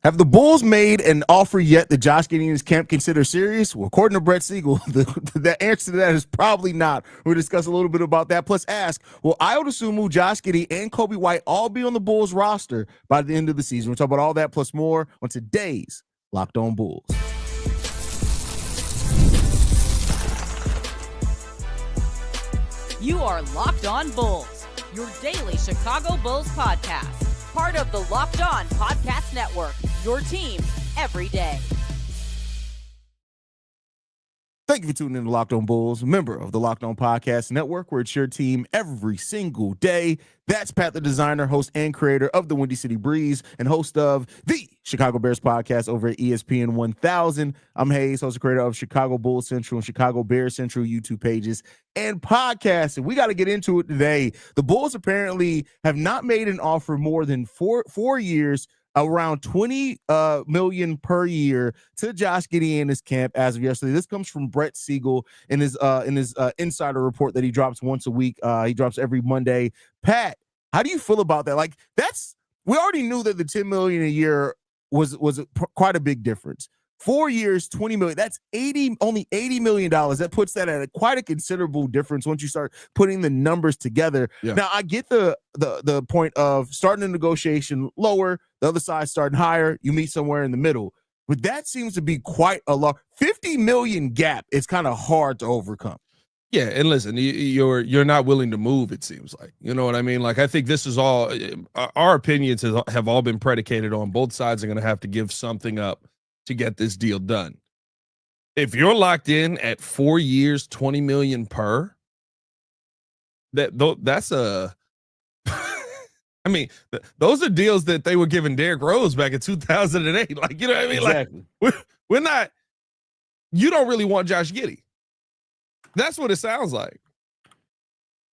Have the Bulls made an offer yet that Josh Giddey and his camp consider serious? Well, according to Brett Siegel, the answer to that is probably not. We'll discuss a little bit about that. Plus, ask, will Ayo Dosunmu, Josh Giddey, and Kobe White all be on the Bulls roster by the end of the season? We'll talk about all that plus more on today's Locked On Bulls. You are Locked On Bulls, your daily Chicago Bulls podcast. Part of the Locked On Podcast Network, your team every day. Thank you for tuning in to Locked On Bulls, a member of the Locked On Podcast Network, where it's your team every single day. That's Pat the Designer, host and creator of the Windy City Breeze and host of the Chicago Bears podcast over at ESPN 1000. I'm Hayes, host and creator of Chicago Bulls Central and Chicago Bears Central YouTube pages and podcasts. And we got to get into it today. The Bulls apparently have not made an offer more than four years, around $20 million per year to Josh Giddey and his camp as of yesterday. This comes from Brett Siegel in his insider report that he drops once a week. He drops every Monday. Pat, how do you feel about that? Like, we already knew that the $10 million a year was quite a big difference. 4 years, $20 million. That's only $80 million. That puts that at quite a considerable difference once you start putting the numbers together. Yeah. Now, I get the point of starting a negotiation lower, the other side starting higher. You meet somewhere in the middle. But that seems to be quite a lot. $50 million gap is kind of hard to overcome. Yeah, and listen, you're not willing to move, it seems like. You know what I mean? Like, I think this is all, our opinions have all been predicated on both sides are going to have to give something up to get this deal done. If you're locked in at 4 years, $20 million per, that's a I mean, those are deals that they were giving Derrick Rose back in 2008. Like, you know what I mean? Exactly. Like, we're not, you don't really want Josh Giddey. That's what it sounds like.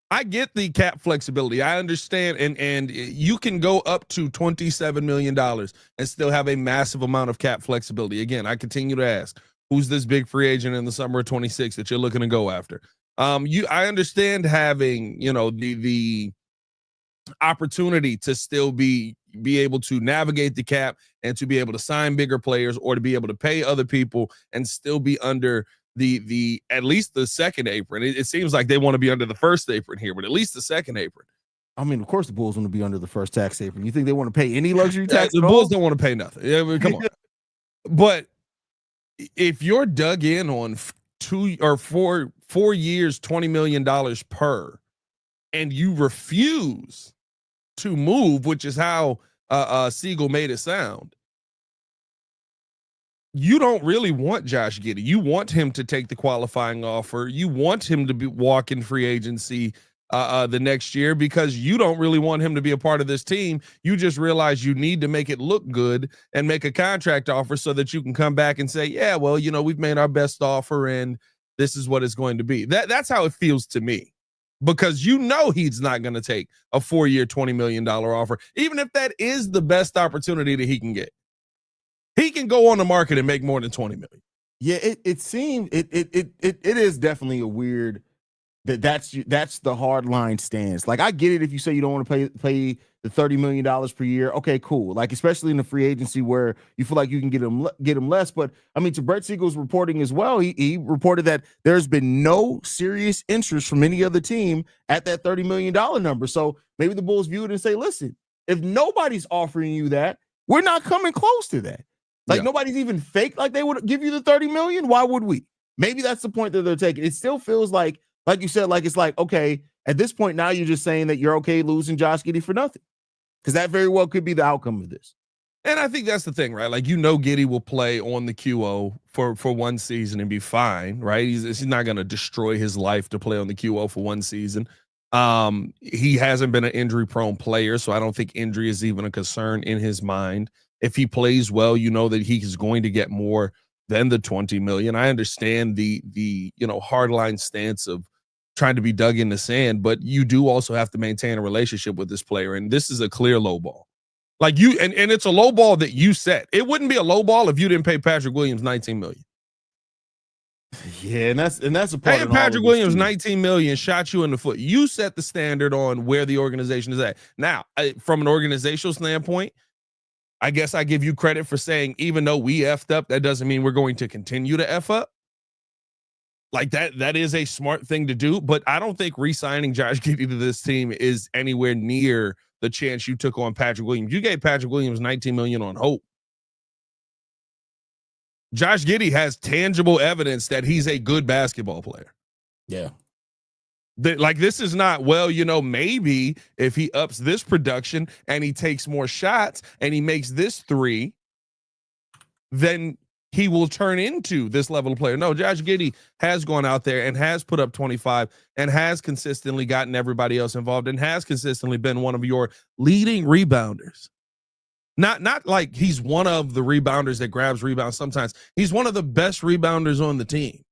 I get the cap flexibility. I understand. And you can go up to $27 million and still have a massive amount of cap flexibility. Again, I continue to ask, who's this big free agent in the summer of 26 that you're looking to go after? I understand having, the opportunity to still be able to navigate the cap and to be able to sign bigger players or to be able to pay other people and still be under the at least the second apron. It seems like they want to be under the first apron here, but at least the second apron. I mean, of course the Bulls want to be under the first tax apron. You think they want to pay any luxury tax? The Bulls don't want to pay nothing. Yeah, I mean, come on. But if you're dug in on 2 or 4 years, $20 million per, and you refuse to move, which is how Siegel made it sound, you don't really want Josh Giddey. You want him to take the qualifying offer. You want him to walk in free agency the next year because you don't really want him to be a part of this team. You just realize you need to make it look good and make a contract offer so that you can come back and say, yeah, well, we've made our best offer and this is what it's going to be. That's how it feels to me, because he's not going to take a 4-year, $20 million offer, even if that is the best opportunity that he can get. He can go on the market and make more than $20 million. Yeah, it seems it is definitely a weird that's the hard line stance. Like, I get it if you say you don't want to pay the $30 million per year. Okay, cool. Like, especially in the free agency where you feel like you can get him less. But I mean, to Brett Siegel's reporting as well, he reported that there's been no serious interest from any other team at that $30 million number. So maybe the Bulls view it and say, listen, if nobody's offering you that, we're not coming close to that. Like, nobody's even fake like they would give you the $30 million. Why would we? Maybe that's the point that they're taking. It still feels like you said, like, it's like, okay, at this point now you're just saying that you're okay losing Josh Giddey for nothing, because that very well could be the outcome of this. And I think that's the thing, right? Like, Giddey will play on the QO for one season and be fine, right? He's not going to destroy his life to play on the QO for one season. He hasn't been an injury-prone player, so I don't think injury is even a concern in his mind. If he plays well, that he's going to get more than the $20 million. I understand the hardline stance of trying to be dug in the sand, but you do also have to maintain a relationship with this player, and this is a clear low ball. Like, and it's a low ball that you set. It wouldn't be a low ball if you didn't pay Patrick Williams $19 million. Yeah, and that's a part. Paying Patrick Williams $19 million shot you in the foot. You set the standard on where the organization is at. Now, from an organizational standpoint, I guess I give you credit for saying, even though we effed up, that doesn't mean we're going to continue to F up. Like that is a smart thing to do, but I don't think re-signing Josh Giddey to this team is anywhere near the chance you took on Patrick Williams. You gave Patrick Williams $19 million on hope. Josh Giddey has tangible evidence that he's a good basketball player. Yeah. Like, this is not, well, maybe if he ups this production and he takes more shots and he makes this three, then he will turn into this level of player. No, Josh Giddey has gone out there and has put up 25 and has consistently gotten everybody else involved and has consistently been one of your leading rebounders. Not like he's one of the rebounders that grabs rebounds sometimes. He's one of the best rebounders on the team.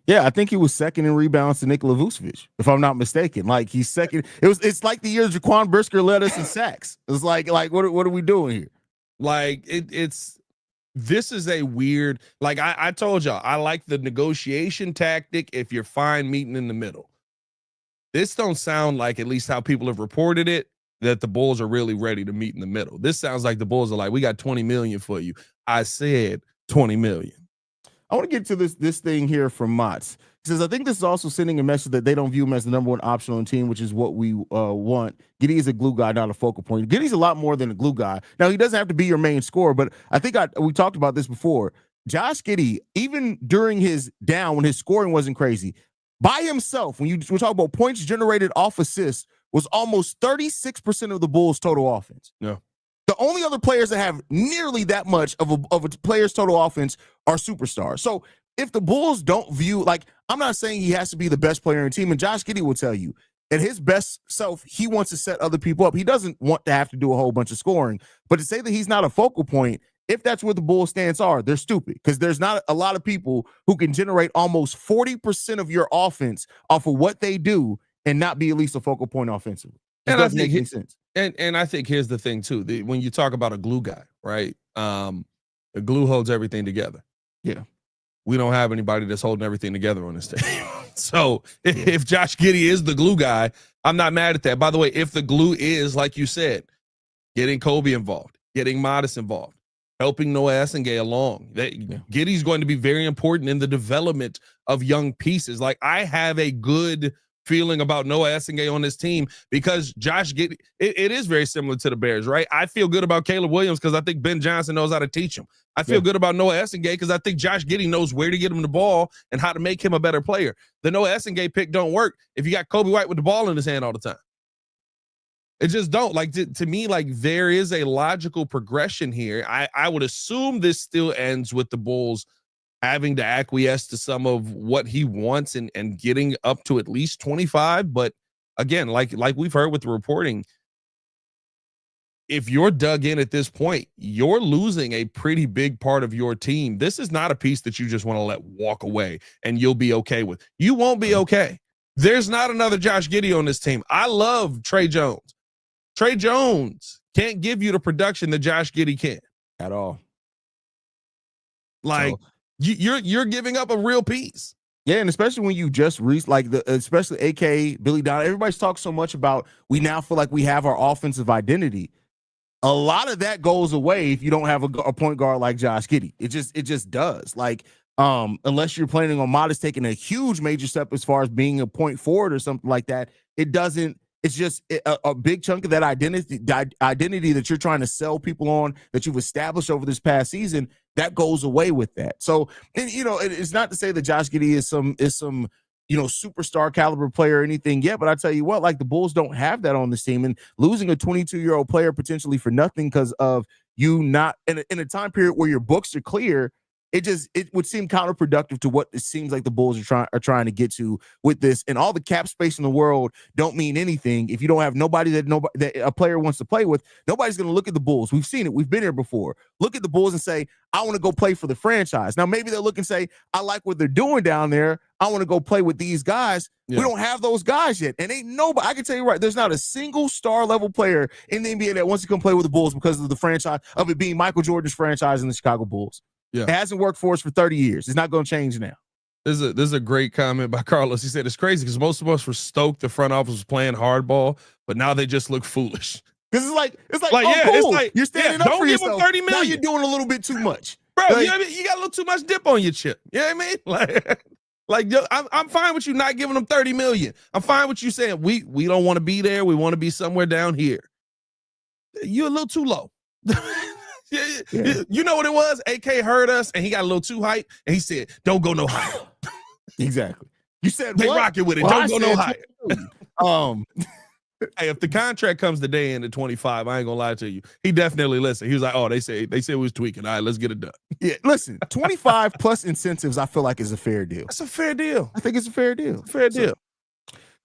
Yeah, I think he was second in rebounds to Nikola Vucevic, if I'm not mistaken. Like, he's second. It's like the year Jaquan Brisker led us in sacks. It's like what are we doing here? Like, this is a weird, like I told y'all, I like the negotiation tactic if you're fine meeting in the middle. This don't sound like, at least how people have reported it, that the Bulls are really ready to meet in the middle. This sounds like the Bulls are like, we got $20 million for you. I said $20 million. I want to get to this thing here from Motts. He says, I think this is also sending a message that they don't view him as the number one option on the team, which is what we want. Giddey is a glue guy, not a focal point. Giddey's a lot more than a glue guy. Now, he doesn't have to be your main scorer, but I think we talked about this before. Josh Giddey, even during his down, when his scoring wasn't crazy, by himself, when we talk about points generated off assists, was almost 36% of the Bulls' total offense. Yeah. The only other players that have nearly that much of a player's total offense are superstars. So if the Bulls don't view, like, I'm not saying he has to be the best player in the team, and Josh Giddey will tell you, at his best self, he wants to set other people up. He doesn't want to have to do a whole bunch of scoring. But to say that he's not a focal point, if that's where the Bulls' stance are, they're stupid, because there's not a lot of people who can generate almost 40% of your offense off of what they do and not be at least a focal point offensively. It doesn't make any sense. And I think here's the thing too. When you talk about a glue guy, right? The glue holds everything together. Yeah. We don't have anybody that's holding everything together on this team. So if Josh Giddey is the glue guy, I'm not mad at that. By the way, if the glue is, like you said, getting Kobe involved, getting Modest involved, helping Noah Essengay along, Giddey's going to be very important in the development of young pieces. Like, I have a good feeling about Noah Essengay on this team because Josh Giddey, it is very similar to the Bears, right? I feel good about Caleb Williams because I think Ben Johnson knows how to teach him. I feel good about Noah Essengay because I think Josh Giddey knows where to get him the ball and how to make him a better player. The Noah Essengay pick don't work if you got Kobe White with the ball in his hand all the time. It just don't. Like, to me, like, there is a logical progression here. I would assume this still ends with the Bulls having to acquiesce to some of what he wants and getting up to at least 25. But again, like we've heard with the reporting, if you're dug in at this point, you're losing a pretty big part of your team. This is not a piece that you just want to let walk away and you'll be okay with. You won't be okay. There's not another Josh Giddey on this team. I love Trey Jones. Trey Jones can't give you the production that Josh Giddey can. At all. Like, you're giving up a real piece. Yeah, and especially when you just especially AK, Billy Donovan, everybody's talked so much about we now feel like we have our offensive identity. A lot of that goes away if you don't have a point guard like Josh Giddey. It just does. Like, unless you're planning on Modest taking a huge major step as far as being a point forward or something like that, it doesn't. It's just a big chunk of that identity that you're trying to sell people on, that you've established over this past season, that goes away with that. So, it's not to say that Josh Giddey is some superstar caliber player or anything yet, but I tell you what, like, the Bulls don't have that on this team, and losing a 22-year-old player potentially for nothing because of you not in a time period where your books are clear, it would seem counterproductive to what it seems like the Bulls are trying to get to with this. And all the cap space in the world don't mean anything if you don't have nobody that a player wants to play with. Nobody's going to look at the Bulls. We've seen it. We've been here before. Look at the Bulls and say, I want to go play for the franchise. Now, maybe they'll look and say, I like what they're doing down there. I want to go play with these guys. Yeah. We don't have those guys yet. And ain't nobody, I can tell you right, there's not a single star level player in the NBA that wants to come play with the Bulls because of the franchise, of it being Michael Jordan's franchise in the Chicago Bulls. Yeah. It hasn't worked for us for 30 years. It's not going to change now. This is a great comment by Carlos. He said, it's crazy because most of us were stoked the front office was playing hardball, but now they just look foolish. Because it's like, yeah, cool. it's like, You're standing up don't for give yourself. him 30 Now million. you're doing a little bit too much. Bro, Like, you know what I mean? You got a little too much dip on your chip. You know what I mean? Like yo, I'm fine with you not giving them 30 million. I'm fine with you saying we don't want to be there. We want to be somewhere down here. You're a little too low. Yeah. You know what it was? AK heard us and he got a little too hype and he said, don't go no higher. Exactly. You said They what? rocking with it. Well, Don't go no higher. Hey, if the contract comes the day into 25, I ain't gonna lie to you. He definitely listened. He was like, oh, they say we was tweaking. All right, let's get it done. yeah, listen, 25 plus incentives, I feel like is a fair deal. That's a fair deal. I think it's a fair deal. Fair deal.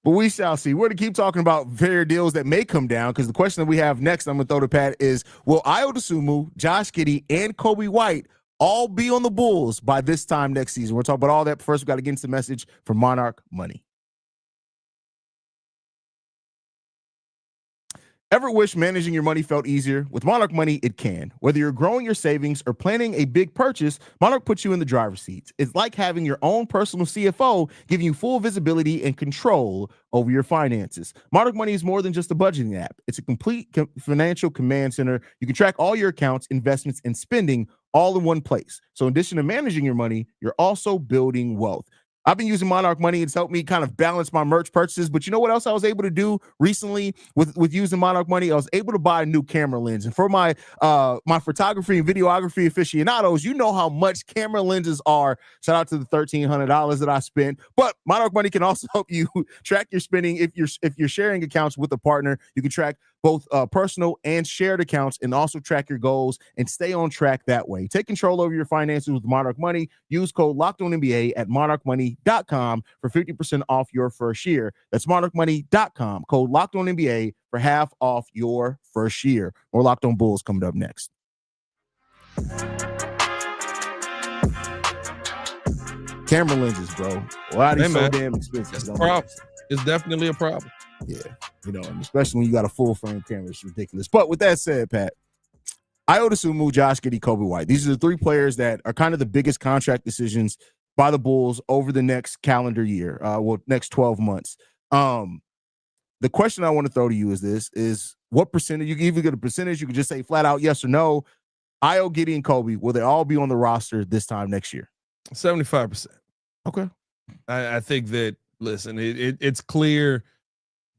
But we shall see. We're going to keep talking about fair deals that may come down because the question that we have next, I'm going to throw to Pat, is will Ayo Dosunmu, Josh Giddey, and Kobe White all be on the Bulls by this time next season? We're talking about all that. But first, we got to get into the message from Monarch Money. Ever wish managing your money felt easier? With Monarch Money, it can. Whether you're growing your savings or planning a big purchase, Monarch puts you in the driver's seat. It's like having your own personal CFO, giving you full visibility and control over your finances. Monarch Money is more than just a budgeting app. It's a complete financial command center. You can track all your accounts, investments, and spending all in one place. So in addition to managing your money, you're also building wealth. I've been using Monarch Money. It's helped me kind of balance my merch purchases. But you know what else I was able to do recently with using Monarch Money? I was able to buy a new camera lens. And for my my photography and videography aficionados, you know how much camera lenses are. Shout out to the $1,300 that I spent. But Monarch Money can also help you track your spending. If you're sharing accounts with a partner, you can track both personal and shared accounts and also track your goals and stay on track that way. Take control over your finances with Monarch Money. Use code LOCKEDONNBA at monarchmoney.com for 50% off your first year. That's monarchmoney.com. Code LOCKEDONNBA for half off your first year. More Locked On Bulls coming up next. Camera lenses, bro. Why are they so damn expensive? That's a problem. It's definitely a problem. Yeah, and especially when you got a full frame camera, it's ridiculous. But with that said, Pat, Ayo Dosunmu, Josh Giddey, Kobe White. These are the three players that are kind of the biggest contract decisions by the Bulls over the next calendar year, next 12 months. The question I want to throw to you is what percentage, you can even get a percentage, you can just say flat out yes or no. Ayo, Giddey, and Kobe, will they all be on the roster this time next year? 75%. Okay. I think that, listen, it's clear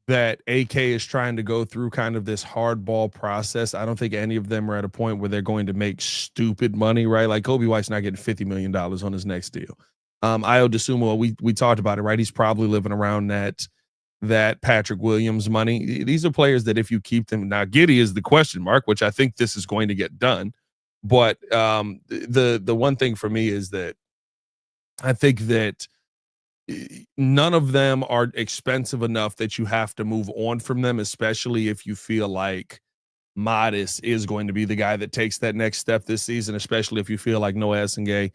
that AK is trying to go through kind of this hardball process. I don't think any of them are at a point where they're going to make stupid money, right? Like Kobe White's not getting $50 million on his next deal. Ayo Dosunmu, we talked about it, right? He's probably living around that Patrick Williams money. These are players that if you keep them, now Giddey is the question mark, which I think this is going to get done. But the one thing for me is that I think that none of them are expensive enough that you have to move on from them, especially if you feel like Modest is going to be the guy that takes that next step this season, especially if you feel like Noah Essengay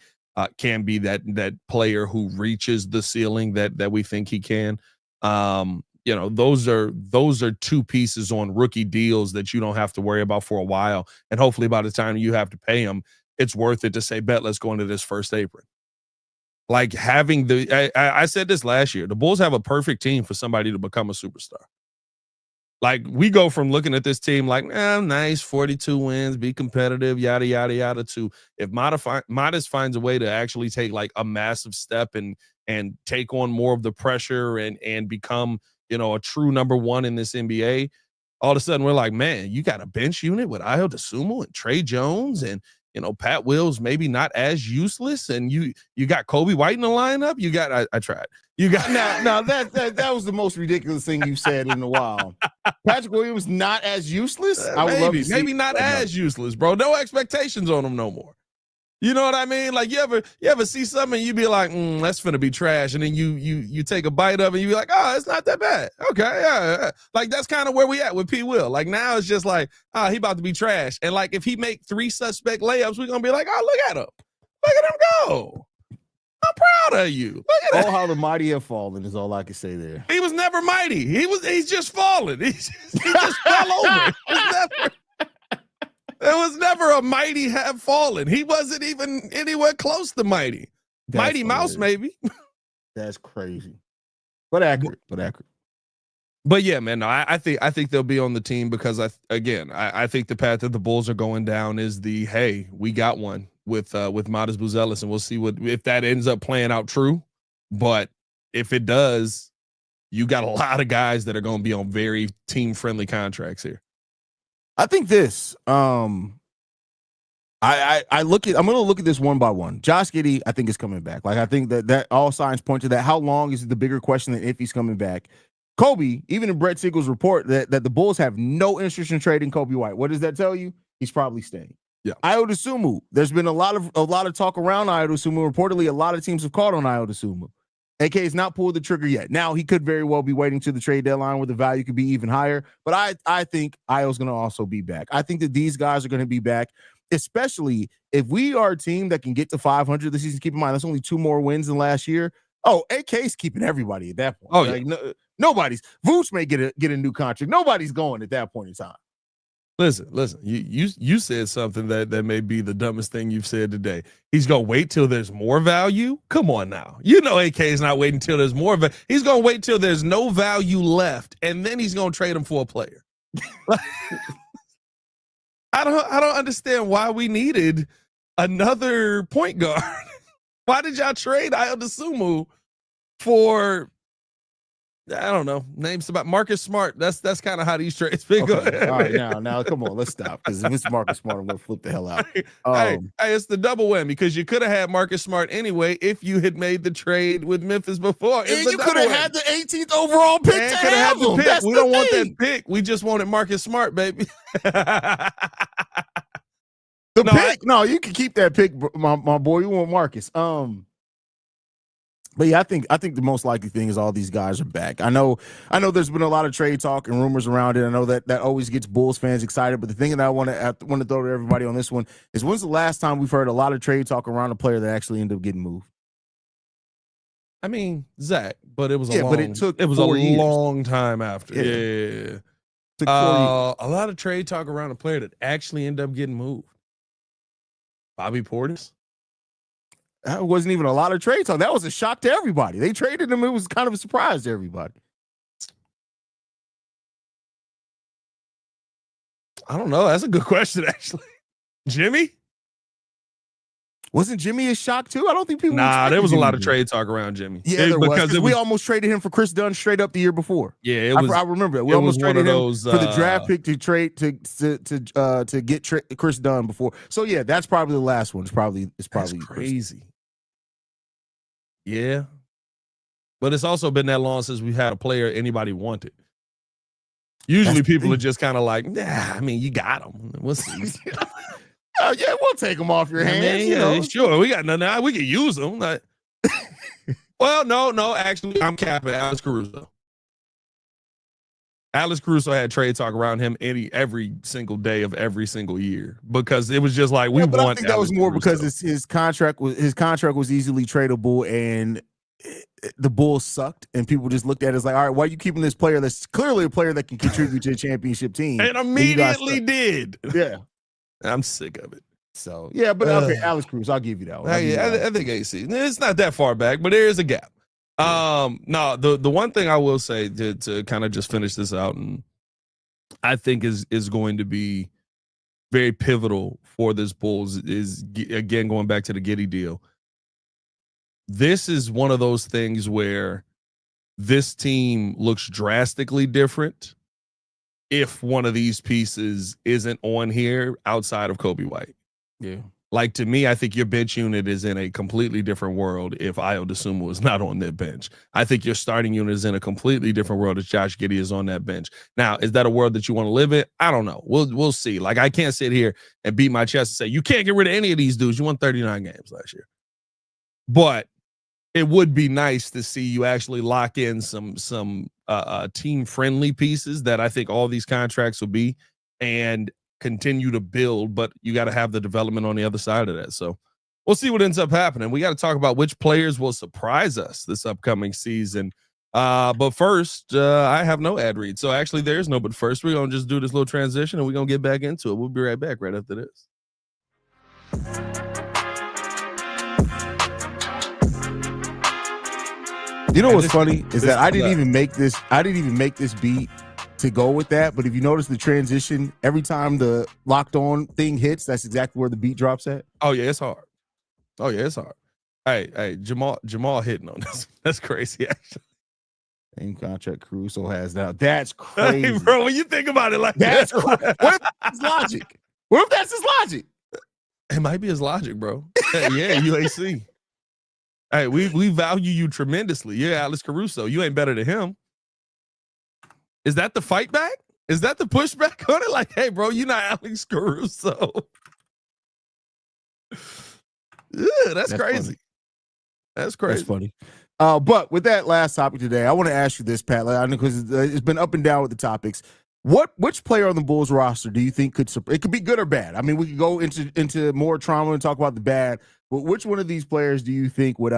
can be that player who reaches the ceiling that we think he can. Those are two pieces on rookie deals that you don't have to worry about for a while. And hopefully by the time you have to pay them, it's worth it to say, bet, let's go into this first apron. Like having I said this last year, the Bulls have a perfect team for somebody to become a superstar. Like we go from looking at this team like, nice, 42 wins, be competitive, yada, yada, yada, to if Modest finds a way to actually take like a massive step and take on more of the pressure and become, a true number one in this NBA, all of a sudden we're like, man, you got a bench unit with Ayo Dosunmu and Trey Jones and Pat Wills maybe not as useless, and you got Kobe White in the lineup. You got I tried. You got now that was the most ridiculous thing you said in a while. Patrick Williams not as useless. I would love to see, maybe not as useless, bro. No expectations on him no more. You know what I mean? Like you ever see something and you be like, that's finna be trash, and then you take a bite of it and you be like, oh, it's not that bad. Okay, yeah. Like that's kind of where we at with P. Will. Like now it's just like, he about to be trash, and like if he make 3 suspect layups, we're gonna be like, oh, look at him go. I'm proud of you. Look at how the mighty have fallen is all I can say there. He was never mighty. He's just fallen. He just fell over. There was never a mighty have fallen. He wasn't even anywhere close to mighty. That's Mighty Mouse, maybe. That's crazy. But accurate. But yeah, man, no, I think they'll be on the team because I think the path that the Bulls are going down is hey, we got one with Modest Buzelis, and we'll see if that ends up playing out true. But if it does, you got a lot of guys that are going to be on very team friendly contracts here. I think this. I'm going to look at this one by one. Josh Giddey, I think, is coming back. Like, I think that all signs point to that. How long is the bigger question than if he's coming back? Kobe, even in Brett Siegel's report that the Bulls have no interest in trading Kobe White. What does that tell you? He's probably staying. Yeah. Ayo Dosunmu, there's been a lot of talk around Ayo Dosunmu. Reportedly, a lot of teams have called on Ayo Dosunmu. AK has not pulled the trigger yet. Now, he could very well be waiting to the trade deadline where the value could be even higher. But I think Ayo's going to also be back. I think that these guys are going to be back, especially if we are a team that can get to 500 this season. Keep in mind, that's only 2 more wins than last year. Oh, AK's keeping everybody at that point. Oh, yeah. Nobody's. Vooch may get a new contract. Nobody's going at that point in time. Listen. You said something that may be the dumbest thing you've said today. He's gonna wait till there's more value. Come on now. You know AK is not waiting till there's more value. He's gonna wait till there's no value left, and then he's gonna trade him for a player. I don't understand why we needed another point guard. Why did y'all trade Ayo Dosunmu for, I don't know, names about Marcus Smart? That's kind of how these trades been going. All right, now come on, let's stop, because if it's Marcus Smart, I'm gonna flip the hell out. Hey, it's the double whammy, because you could have had Marcus Smart anyway if you had made the trade with Memphis before. And you could have had the 18th overall pick to have him. That's we don't want that pick. We just wanted Marcus Smart, baby. No, you can keep that pick, my boy. You want Marcus. But yeah, I think the most likely thing is all these guys are back. I know there's been a lot of trade talk and rumors around it. I know that always gets Bulls fans excited. But the thing that I want to throw to everybody on this one is, when's the last time we've heard a lot of trade talk around a player that actually ended up getting moved? I mean, Zach, but it was it took a long time after. Yeah. Took 4 years. A lot of trade talk around a player that actually ended up getting moved. Bobby Portis. That wasn't even a lot of trade talk. That was a shock to everybody. They traded him. It was kind of a surprise to everybody. I don't know. That's a good question, actually. Jimmy? Wasn't Jimmy a shock too? I don't think people. There was a lot of trade talk around Jimmy. Yeah, there was. Because we almost traded him for Chris Dunn straight up the year before. Yeah, I remember it. We almost traded him for the draft pick to trade to get Chris Dunn before. So yeah, that's probably the last one. It's probably crazy. Yeah, but it's also been that long since we've had a player anybody wanted. Usually people are just kind of like, nah, I mean, you got him. We'll see. Oh, yeah, we'll take them off your hands. Yeah, sure. We got nothing now. We can use them. Like, well, no. Actually, I'm capping Alex Caruso. Alex Caruso had trade talk around him every single day of every single year, because it was just like we want. I think that was more because his contract was easily tradable, and the Bulls sucked, and people just looked at it as like, all right, why are you keeping this player that's clearly a player that can contribute to a championship team? And immediately did. Yeah. I'm sick of it. So yeah, but okay, Alex Cruz, I'll give you that one. I think AC. It's not that far back, but there is a gap. No, the one thing I will say to kind of just finish this out, and I think is going to be very pivotal for this Bulls, is again going back to the Giddey deal. This is one of those things where this team looks drastically different if one of these pieces isn't on here outside of Kobe White. Yeah. Like, to me, I think your bench unit is in a completely different world if Ayo Dosunmu is not on that bench. I think your starting unit is in a completely different world if Josh Giddey is on that bench. Now, is that a world that you want to live in? I don't know. We'll see. Like, I can't sit here and beat my chest and say, you can't get rid of any of these dudes. You won 39 games last year. But it would be nice to see you actually lock in some team-friendly pieces that I think all these contracts will be, and continue to build, but you got to have the development on the other side of that. So we'll see what ends up happening. We got to talk about which players will surprise us this upcoming season. But first, I have no ad read. So actually there's no but first. We're going to just do this little transition, and we're going to get back into it. We'll be right back right after this. You know what's funny is that I didn't even make this. I didn't even make this beat to go with that. But if you notice the transition, every time the locked on thing hits, that's exactly where the beat drops at. Oh yeah, it's hard. Oh yeah, it's hard. Hey, Jamal hitting on this. That's crazy, actually. Same contract Caruso has now. That's crazy, hey, bro. When you think about it, like that's what if that's logic? What if that's his logic? It might be his logic, bro. Yeah, UAC. Hey, we value you tremendously. Yeah, Alex Caruso. You ain't better than him. Is that the fight back? Is that the pushback on it? Like, hey, bro, you're not Alex Caruso. Yeah, that's crazy. Funny. That's crazy. That's funny. But with that last topic today, I want to ask you this, Pat, because it's been up and down with the topics. Which player on the Bulls roster do you think it could be good or bad? I mean, we could go into more trauma and talk about the bad, but which one of these players do you think would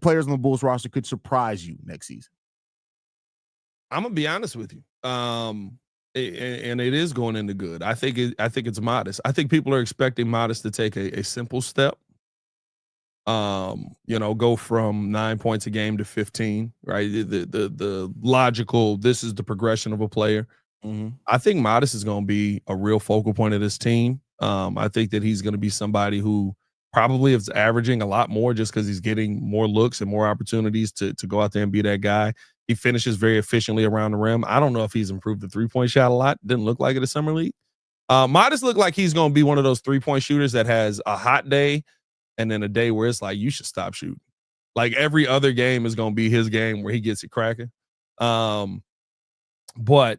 players on the Bulls roster could surprise you next season? I'm gonna be honest with you, and it is going into good. I think it's Modest. I think people are expecting Modest to take a simple step. Go from 9 points a game to 15, right? The logical, this is the progression of a player. Mm-hmm. I think Modest is going to be a real focal point of this team. I think that he's going to be somebody who probably is averaging a lot more just because he's getting more looks and more opportunities to go out there and be that guy. He finishes very efficiently around the rim. I don't know if he's improved the 3-point shot a lot. Didn't look like it at Summer League. Modest looked like he's going to be one of those 3-point shooters that has a hot day and then a day where it's like, you should stop shooting. Like every other game is going to be his game where he gets it cracking. But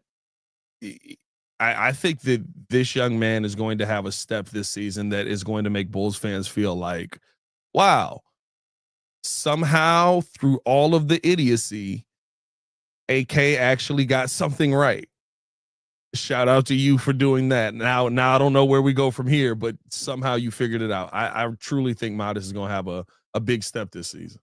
I think that this young man is going to have a step this season that is going to make Bulls fans feel like, wow, somehow through all of the idiocy, AK actually got something right. Shout out to you for doing that. Now I don't know where we go from here, but somehow you figured it out. I truly think Modest is going to have a big step this season.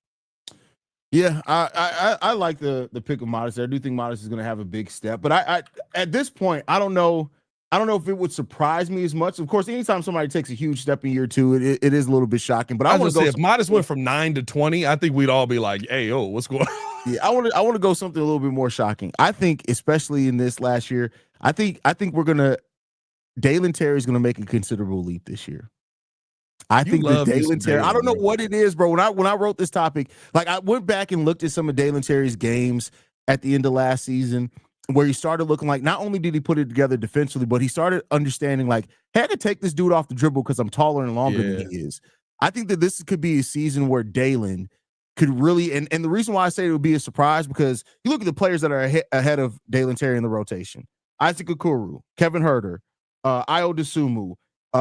Yeah, I like the pick of Modest. I do think Modest is going to have a big step, but I at this point I don't know if it would surprise me as much. Of course, anytime somebody takes a huge step in year two, it is a little bit shocking. But I want to say if Modest went from 9 to 20, I think we'd all be like, "Hey, what's going on?" Yeah, I want to go something a little bit more shocking. I think, especially in this last year, I think Dalen Terry's gonna make a considerable leap this year. I think that Dalen Terry, I don't know what it is, bro. When I wrote this topic, like I went back and looked at some of Dalen Terry's games at the end of last season, where he started looking like not only did he put it together defensively, but he started understanding like, hey, I could take this dude off the dribble because I'm taller and longer than he is. I think that this could be a season where Dalen could really, and the reason why I say it would be a surprise, because you look at the players that are ahead of Dalen Terry in the rotation: Isaac Okoro, Kevin Huerter, Ayo Dosunmu,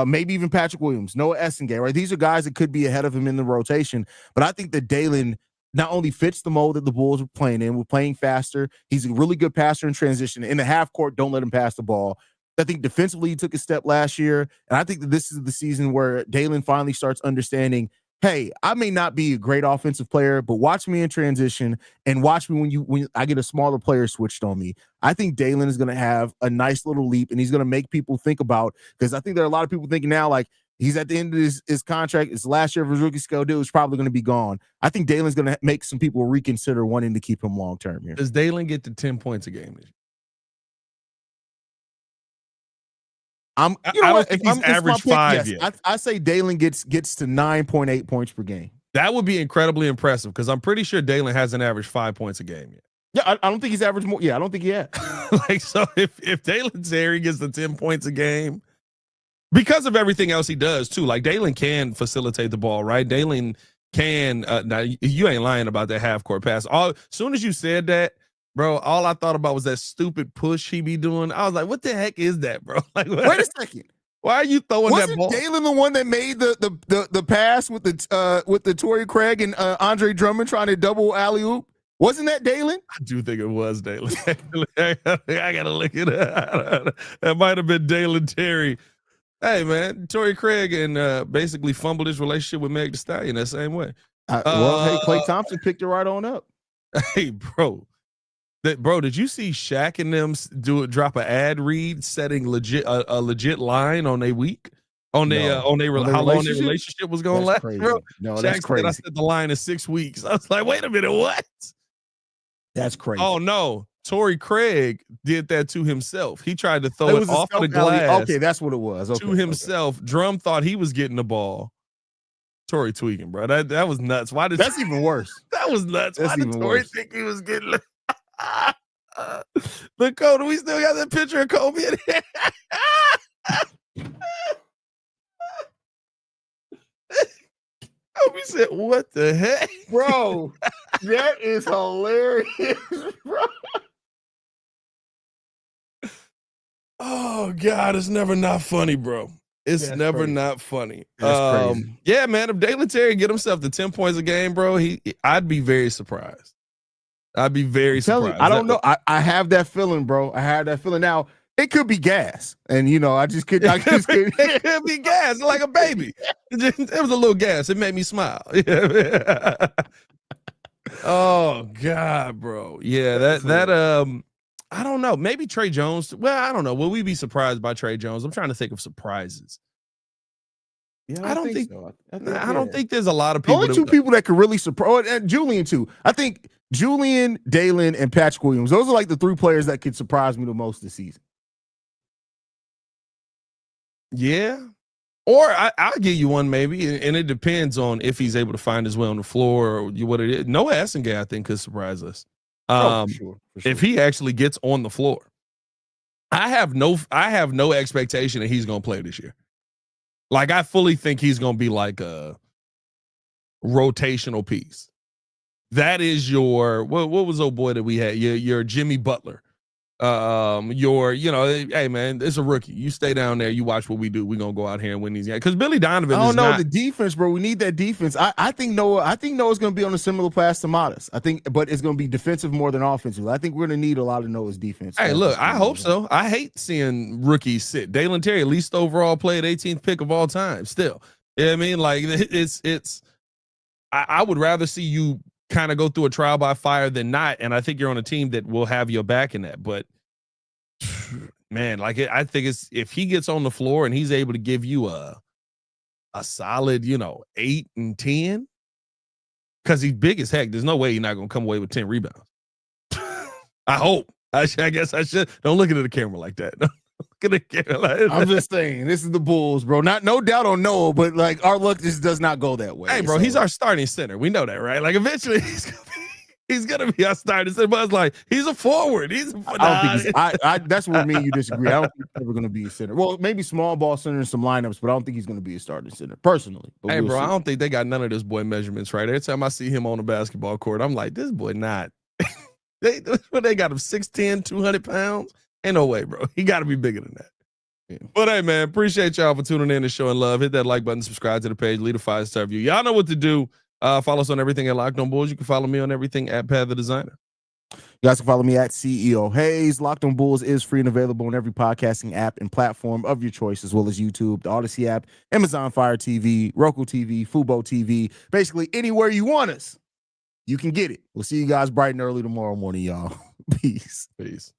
maybe even Patrick Williams, Noah Essengate, right? These are guys that could be ahead of him in the rotation. But I think that Dalen not only fits the mold that the Bulls were playing in, we're playing faster. He's a really good passer in transition. In the half court, don't let him pass the ball. I think defensively he took a step last year. And I think that this is the season where Dalen finally starts understanding, hey, I may not be a great offensive player, but watch me in transition and watch me when I get a smaller player switched on me. I think Dalen is going to have a nice little leap, and he's going to make people think about, because I think there are a lot of people thinking now, like, he's at the end of his contract. It's the last year of his rookie scale deal. He's probably going to be gone. I think Dalen's going to make some people reconsider wanting to keep him long-term here. Does Dalen get to 10 points a game this year? I don't think he's averaged 5 yet. I say Dalen gets to 9.8 points per game. That would be incredibly impressive, because I'm pretty sure Dalen hasn't averaged 5 points a game yet. Yeah, I don't think he's averaged more. Yeah, I don't think he has. Like, so if Dalen Terry gets to 10 points a game, because of everything else he does too, like Dalen can facilitate the ball, right? Dalen can. Now you ain't lying about that half court pass. As soon as you said that, bro, all I thought about was that stupid push he be doing. I was like, what the heck is that, bro? Like, wait a second. Why are you throwing that ball? Wasn't Dalen the one that made the pass with the Torrey Craig and Andre Drummond trying to double alley-oop? Wasn't that Dalen? I do think it was Dalen. I gotta look it up. That might have been Dalen Terry. Hey, man, Torrey Craig and basically fumbled his relationship with Meg Thee Stallion that same way. Hey, Klay Thompson picked it right on up. Hey, bro. Did you see Shaq and them drop an ad read setting a legit line on a week? on their how long their relationship was going to last, crazy. bro. No, Shaq that's crazy. said, I said the line is 6 weeks. I was like, wait a minute, what? That's crazy. Oh no, Torrey Craig did that to himself. He tried to throw it off the glass. Okay, that's what it was. Okay, to himself. Okay. Drum thought he was getting the ball. Torrey tweaking, bro. That was nuts. Why did that's even worse? That was nuts. That's Why did Torrey think he was getting? Look, Kobe, we still got that picture of Kobe in here. Kobe said, "What the heck, bro? That is hilarious, bro." Oh God, it's never not funny, bro. It's That's never crazy. not funny. That's crazy. Yeah, man. If Dalen Terry get himself to 10 points a game, bro, I'd be very surprised. I'd be very surprised. I don't know. I have that feeling, bro. I have that feeling. Now, it could be gas. And, I just couldn't. It could be gas, like a baby. It was a little gas. It made me smile. Oh, God, bro. Yeah, that I don't know. Maybe Trey Jones. Well, I don't know. Will we be surprised by Trey Jones? I'm trying to think of surprises. Yeah, I don't think so. I don't think there's a lot of people. Only two people that could really surprise, and Julian too. I think Julian, Dalen, and Patrick Williams. Those are like the three players that could surprise me the most this season. Yeah. Or I'll give you one maybe, and it depends on if he's able to find his way on the floor or what it is. Noah Essengay, I think, could surprise us. For sure. If he actually gets on the floor. I have no expectation that he's going to play this year. Like, I fully think he's going to be like a rotational piece. That is your what was old boy that we had? Your Jimmy Butler. Hey man, it's a rookie. You stay down there. You watch what we do. We're gonna go out here and win these games. Because Billy Donovan. I don't know the defense, bro. We need that defense. I think Noah's gonna be on a similar path to Modest. But it's gonna be defensive more than offensive. I think we're gonna need a lot of Noah's defense. Hey, look, I hope so. I hate seeing rookies sit. Dalen Terry, least overall played 18th pick of all time. Still, you know what I mean? Like I would rather see you kind of go through a trial by fire than not. And I think you're on a team that will have your back in that. But man, I think it's if he gets on the floor and he's able to give you a solid, 8 and 10, because he's big as heck. There's no way he's not gonna come away with 10 rebounds. I hope. I guess I should. Don't look into the camera like that. Look at the camera like that. I'm just saying, this is the Bulls, bro. No doubt on Noah, but like our luck just does not go that way. Hey, bro, he's our starting center. We know that, right? Like eventually he's gonna be our starting center. But it's like he's a forward. That's where me and you disagree. I don't think he's ever gonna be a center. Well, maybe small ball center in some lineups, but I don't think he's gonna be a starting center personally. Hey, bro, I don't think they got none of this boy measurements right. Every time I see him on the basketball court, I'm like, this boy not. They got him 6'10", 200 pounds. Ain't no way, bro. He got to be bigger than that. Yeah. But hey, man, appreciate y'all for tuning in and showing love. Hit that like button, subscribe to the page, leave a 5-star review. Y'all know what to do. Follow us on everything at Locked On Bulls. You can follow me on everything at Pat the Designer. You guys can follow me at CEO Hayes. Locked On Bulls is free and available on every podcasting app and platform of your choice, as well as YouTube, the Odyssey app, Amazon Fire TV, Roku TV, Fubo TV. Basically, anywhere you want us, you can get it. We'll see you guys bright and early tomorrow morning, y'all. Peace. Peace.